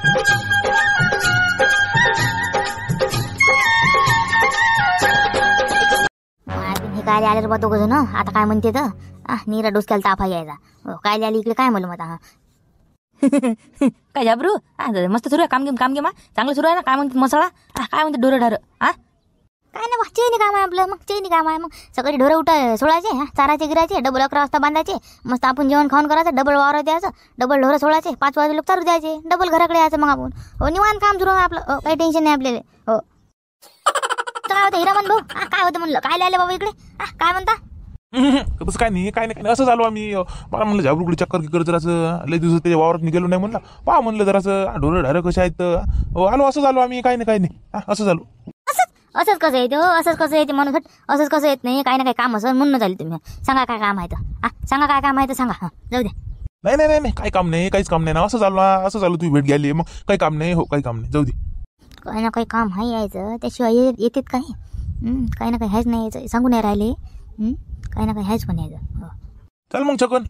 हे काय आले बा दोघं जण आता काय म्हणते तर नीरा डोसक्याला ताफा यायचा काय आली इकडे काय म्हणलं आता काय झाबरू मस्त सुरू आहे काम घे मा चांगलं सुरू आहे ना काय म्हणते मसाला काय म्हणते ढोरं ढारं काय नाही चेनी काम आहे आपलं मग चेनी काम आहे मग सकाळी ढोरं उठा सोडायचे चाराचे गिरायचे डबल 11 वाजता बांधायचे मस्त आपण जेवण खाऊन करायचं डबल वावर द्यायचं डबल ढोरं सोडायचे 5 वाजे लोक चालू द्यायचे डबल घराकडे यायचं मग आपण हो निवांत काम सुरू आहे आपलं काही टेन्शन नाही आपल्याला हो काय होतं हिरामन भाऊ काय होतं म्हणलं काय लिहिले बाबा इकडे काय म्हणता तसं काय नाही असं झालो आम्ही मला म्हणलं झाबरूकडे चक्कर करत जरासं लय दिवस त्याच्या वावरात निघालो नाही म्हणलं पहा म्हणलं जरासं ढोरं ढारं कशा आहेत आलो असं झालो आम्ही काही नाही असं झालो असंच कसं येते हो असंच कसं येते म्हणून असंच कसं येत नाही काही ना काही काम असं म्हणून झाले तुम्ही सांगा काय काम आहे तर सांगा काय काम आहे तर सांगा जाऊ द्या नाही काही काम नाही काहीच काम नाही ना असं झालं तुम्ही भेट गेली मग काही काम नाही हो काही काम नाही जाऊ दे काही ना काही काम आहे यायचं त्याशिवाय येतात काही काही ना काही आहेच नाही यायचं सांगू नाही राहिले काही ना काही आहेच पण यायचं चल मग छकन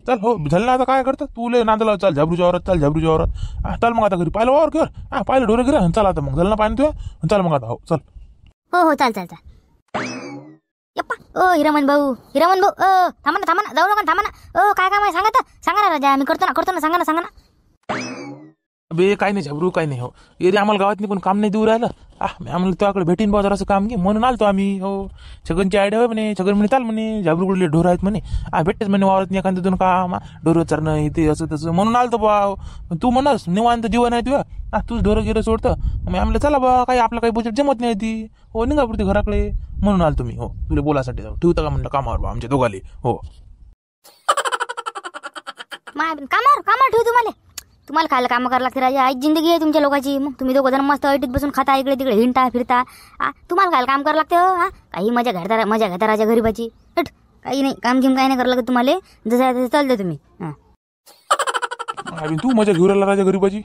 चल हो झालं ना आता काय करतं तू लय नांदला चाल झाबरूच्या वावरात चल मग आता घरी पाहिलं वावर कर पाहिलं ढोरं गिरा चल आता मग झालं ना पाहिजे तू चल मग आता हो चल हो चाल यप्पा हिरामन भाऊ थांबा ना जाऊ नका थांबा ना काय काम आहे सांगा ना राजा मी करतो ना सांगा ना अबे काही नाही झाबरू काही नाही हो एरी आम्हाला गावात पण काम नाही देऊ राहिलं आम्हाला तुझ्याकडे भेटीन बाजार असं काम घे म्हणून आलतो आम्ही हो छगनची आयडिया होय म्हणे छगन म्हणे चाल म्हणे झाबरूकडले ढोरं आहेत म्हणे भेटतेच म्हणे वावरात एखाद्या दोन काम ढोरं चरणं इथे असं तसं म्हणून आलतो बा तू म्हणस निवांत जीवन आहे तुझ्या तूच ढोरं गिरं सोडतं मग आम्हाला चला बा काही आपलं काही बजेट जमत नाही ती हो निघा पुरती घराकडे म्हणून आलतो मी हो तुला बोलासाठी जाऊ ठेवतं का म्हणलं कामावर बा आमच्या दोघाले हो कामावर ठेवू तुम्हाला खायला कामं करायला लागते राजा आज जिंदगी आहे तुमच्या लोकांची मग तुम्ही दोघं जण मस्त ऐटीत बसून खाता इकडे तिकडे हिंडता फिरता तुम्हाला खायला काम करायला लागते काही मजा घेता राजा गरीबाची काही नाही काम काही नाही करायला लागत तुम्हाला जसं आहे तसं चालतं तुम्ही अभी तू मजा घेऊ राहिला राजा गरीबाची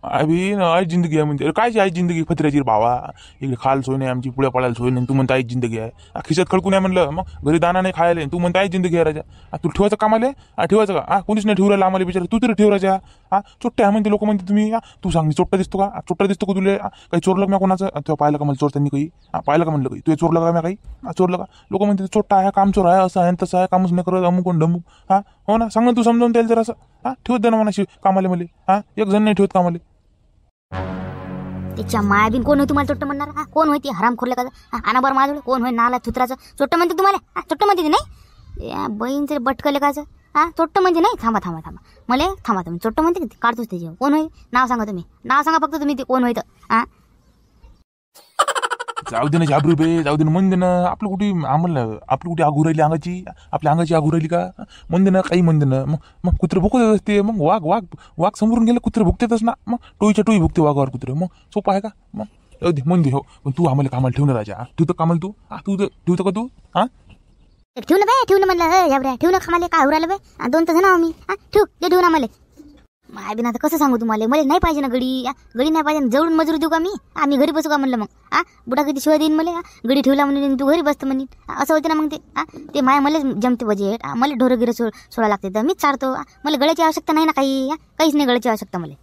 अभी आईच जिंदगी आहे म्हणजे कायची आईच जिंदगी फत्र्याची भावा इकडे खाल सोय नाही आमची पुढे पडायला सोय नाही तू म्हणता आईच जिंदगी आहे खिशात खडकून आहे म्हणलं मग घरी दाना नाही खायला तू म्हणता आईच जिंदगी आहे राजा तू ठेवायचं कामाले ठेवायचं का कोणीच नाही ठेवू राहिला आम्हाला विचार तू तरी ठेव राजा चोट्टे आहे म्हणते लोक म्हणते तुम्ही तू सांग चोट्टा दिसतो का तुला काही चोरलं का कोणाचं तेव्हा पाहिलं का मला चोर त्यांनी काही पाहिलं का म्हणलं काही तू चोरलं का मी काही चोरलं का लोक म्हणते चोट्टा आहे काम चोर आहे असं आहे तसं आहे कामच नाही करत अमुक ढमुक हो ना सांग ना तू समजावून त्याला जर असं ठेवत दे ना मनाशी कामाले मला एक जण नाही ठेवत कामाले त्याच्या मायाबीन कोण होती तुम्हाला चोट्ट म्हणणार कोण होती हराम खोरले का आणा बरं माझं कोण होय नाला थुत्राचं चोट्ट म्हणते तुम्हाला चोट्ट म्हणते नाही या बहीणचे बटकले काचं चोट्ट म्हणजे नाही थांबा मला थांबा तुम्ही चोट्ट म्हणते की काढतोच त्याचे कोण होई नाव सांगा फक्त तुम्ही ते कोण होईत जाऊ दे ना झाबरू बे जाऊ दे ना म्हण दे ना आपलं कुठे आगू राहिली अंगाची आपल्या अंगाची आगू राहिली का म्हण दे ना काही म्हण दे ना मग कुत्रे भुकत असते मग वाघ समोरून गेलं कुत्रे भुकतेतच ना मग टोळीच्या टोळी भुकते वाघावर कुत्रे मग सोपं आहे का मग जाऊ दे म्हण दे हो पण तू आम्हाला कामाला ठेवणार राजा ठेवतं कामाला तू ठेवतं का तू ठेवून म्हणलं ठेवून कामाले काय उरायला बाय 2 तास ना आम्ही ठेवू ना मला माय बिना आता कसं सांगू तुम्हाला मला नाही पाहिजे ना गडी नाही पाहिजे जवळून मजुरी देऊ का मी आम्ही घरी बसू का म्हणलं मग बुडा कधी शिवाय देईन मला गडी ठेवला म्हणून तू घरी बसतं म्हणून असं होते ना मग ते मला जमते बजेट मला ढोरं गिरं सोडा लागते तर मीच चारतो मला गळ्याची आवश्यकता नाही ना काहीच नाही गळ्याची आवश्यकता मला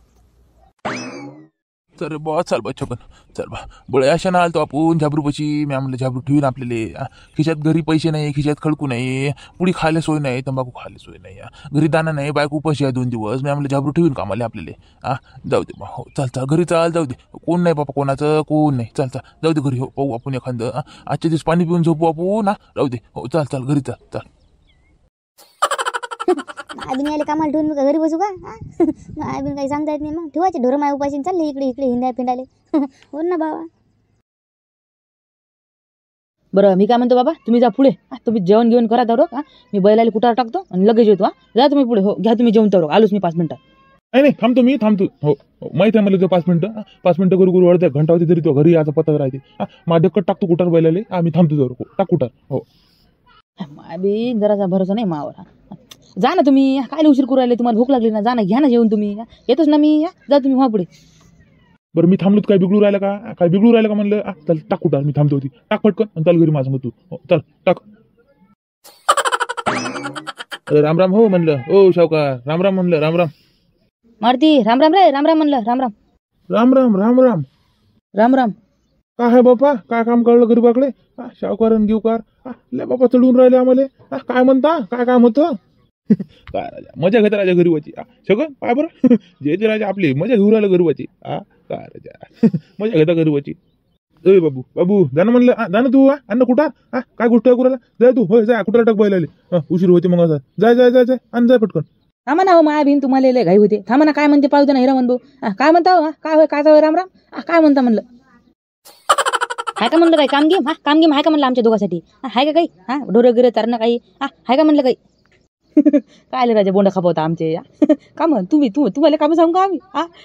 तर बा चल बा छकन चल बा बळे अशा ना आलतो आपण झाबरूपाशी मी म्हणलं झाबरू ठेवीन आपल्याला खिशात घरी पैसे नाही खिशात खडकू नाही पुडी खायला सोय नाही तंबाखू खायला सोय नाही घरी दाना नाही बायको उपाशी आहे 2 दिवस मी म्हणलं झाबरू ठेवीन कामाला आपल्याला जाऊ दे बा हो चल घरी चाल जाऊ दे कोण नाही बापा कोणाचं कोण नाही चल जाऊ दे घरी हो पाहू आपण एखादं आजच्या दिवस पाणी पिऊन झोपू आपण राहू दे हो चल घरी चल आयबीन यायला कामाला ठेवून मी घरी बसू का आयबीन काही सांगता येत नाही मग ठेवायचे ढोरं माय उपाशी चालले इकडे हिंडाय फिंडायले हो ना बाबा बरं मी काय म्हणतो बाबा तुम्ही जा पुढे तुम्ही जेवण घेऊन करा तेवढं मी बैलाला कुठार टाकतो आणि लगेच येतो जा तुम्ही पुढे हो घ्या तुम्ही जेवण तेवढं आलोच मी 5 मिनिटात नाही थांबतो हो माहिती आहे मला 5 मिनिटं करू अर्ध्या घंटा होती तरी तो घरी याचा पत्ता राहते माझ्या डक्कत टाकतो कुठार बैलाले आम्ही थांबतो जवळ टाक कुठार हो बी जरासा भरोसा नाही मावर जा ना तुम्ही काय उशीर करू राहिले तुम्हाला भूक लागली ना जा ना घ्या ना जेवण तुम्ही येतोच ना मी जा तुम्ही व्हा पुढे बरं मी थांबलो काय बिघडू राहिला का म्हणलं चल टाक कुठार मी थांबतो होती टाक पटकन आणि चल घरी माझं तू चल टाक राम राम हो म्हणलं ओ शावकार राम राम म्हणलं राम राम मारती राम राम रे राम राम म्हणलं राम राम राम राम राम राम राम राम. काय आहे बापा काय काम कळलं गरीबाकडे शावकार आणि गिवकार लय बापा चढून राहिले आम्हाला काय म्हणता काय काम होतं काय राजा मजा घेता राजा गरीबाची सगळं काय बरं जे ते राजा आपली मजा घेऊन राहिलं गरीबाची काय राजा मजा घेता गरीबाची. ए बाबू बाबू जाणं म्हणलं जाणं तू अन्न कुठार काय गोष्ट आहे कुराला जाय तू होय जाय कुठाला टाक बैलाले उशीर होते मग असं जाय जाय जाय जाय आणि जाय पटकन. थांबा ना हो माया बिन तुम्हाला लय घाई होते. थांबा ना काय म्हणते पाहू दे ना हिरामन भाऊ काय म्हणता हो काय होय काय होय राम राम काय म्हणता म्हणलं. हाय का म्हणलं काही काम घेम काम घेम हाय का म्हणलं आमच्या दोघांसाठी हाय का काही ढोरं गिरं चारणं काही हाय का म्हणलं काही. काय आले राजा बोंड खापवता आमचे काम तुम्हाला कामं सांगू का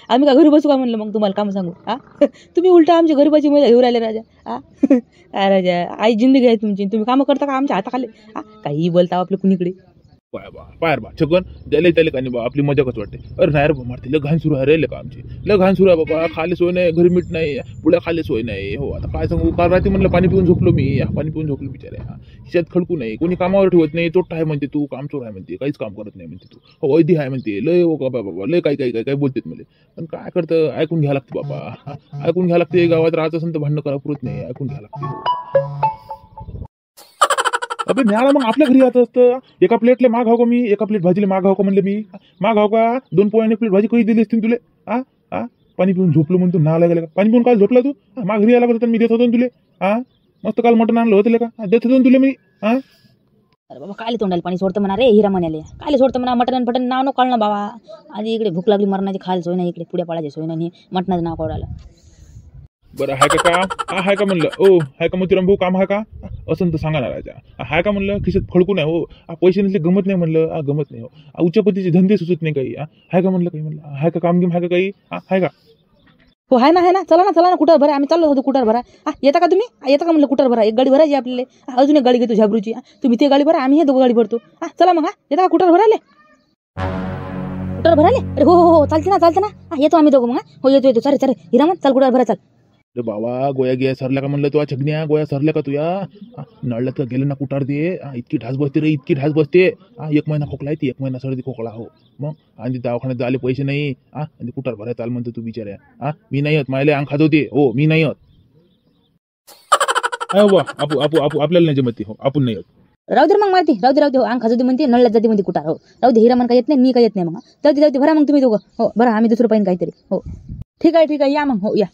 आम्ही का घरी बसू का म्हणलं मग तुम्हाला कामं सांगू तुम्ही उलटा आमच्या गरीबाची मजा घेऊन राहिले राजा काय राजा आई जिंदगी आहे तुमची तुम्ही कामं करता का आमच्या हाताखाली काही बोलता आपलं कुणीकडे. पायर बा छगन त्याला त्याला काही बा आपली मजा कसं वाटते. अरे नाही रे बा मारते लय घाण सुरू आहे रे का आमची लय घाण सुरू आहे बाबा खाली सोय नाही घरी मीठ नाही पुढ्या खाली सोय नाही. हो आता काय सांगू काल रात्री म्हणलं पाणी पिऊन झोपलो मी पाणी पिऊन झोपलो बिचारे शेत खडकू नाही कोणी कामावर ठेवत नाही तोट आहे म्हणते तू काम चोर आहे म्हणते काहीच काम करत नाही म्हणते तू वैधी आहे म्हणते लय हो का बाबा लय काही काही काही काही बोलतेत मला पण काय करतं ऐकून घ्या लागते बाबा ऐकून घ्या लागते गावात राहत असेल तर भांडणं करा पुरत नाही ऐकून घ्या लागते. अबे न्याला मग आपल्या घरी येत असतं एका प्लेटले माग हाव का मी एका प्लेट भाजीला माग हाव का म्हणलं मी माग हाव का 2 पोळ्याने प्लेट भाजी कधी दिली असतील तुले पाणी पिऊन झोपलो म्हणतो ना लागलं का पाणी पिऊन काल झोपला तू माग घरी आला होता मी देत होतो तुले मस्त काल मटण आणलं होतं का देत होतो तुले मी अरे बाबा कायले तोंडाला पाणी सोडतं म्हणा रे हिरा म्हणाले कायले सोडतं म्हणा मटण फटण नाव नको काढणं बाबा आधी इकडे भूक लागली मरणाची खाल सोय नाही इकडे पुढे पडायची सोय नाही मटणाचं नाव काढायला. बरं हाय का काम हाय का म्हणलं ओ हाय का मोतीराम भाऊ काम हाय का असं तर सांगा ना राजा हाय का म्हणलं खिशात फडकू नाही हो पैसे नसले गमत नाही म्हणलं गमत नाही हो उच्चपतीचे धंदे सुचत नाही काही हाय का म्हणलं काही म्हणलं हाय का काम घेम हाय का काही हाय का हो आहे ना चला ना कुठं भरा आम्ही चाललो होतो कुठं भरा येता का तुम्ही येता का म्हणलं कुठं भरा एक गाडी भरायची आपल्याला अजून एक गाडी घेतो झाबरूची तुम्ही ते गाडी भरा आम्ही हे दोघं गाडी भरतो चला मग येता का कुठं भरायले कुठं भरायले अरे हो चालते ना येतो आम्ही दोघं मग हो येतो चालेल हिरामन चाल कुठं भरा चाल. अरे बाबा गोया गिया सरल्या का म्हणलं तुझ्या छगण्या गोया सरल्या का तुया नळल्यात का गेलं ना कुठार दे इतकी ढास बसते रे इतकी ढास बसते 1 महिना खोकला येते 1 महिना सर्दी खोकला हो मग आणि दवाखान्यात जायला पैसे नाही आणि कुठार भरायला चाल म्हणतो तू बिचाऱ्या मी नाही होत मायले अंग खात होते हो मी नाही होत आपल्याला नाही जमते हो आपण नाही होत. राहू दे मग मारती राहू दे अंग खाजू दे म्हणते नळल्यात जाते म्हणते कुठार हो राहू दे हिरामन काय येत नाही मी काय येत नाही मग जाऊ दे भरा मग तुम्ही दोघं हो भरा आम्ही दुसरं पाहिजे काहीतरी हो ठीक आहे या मग हो या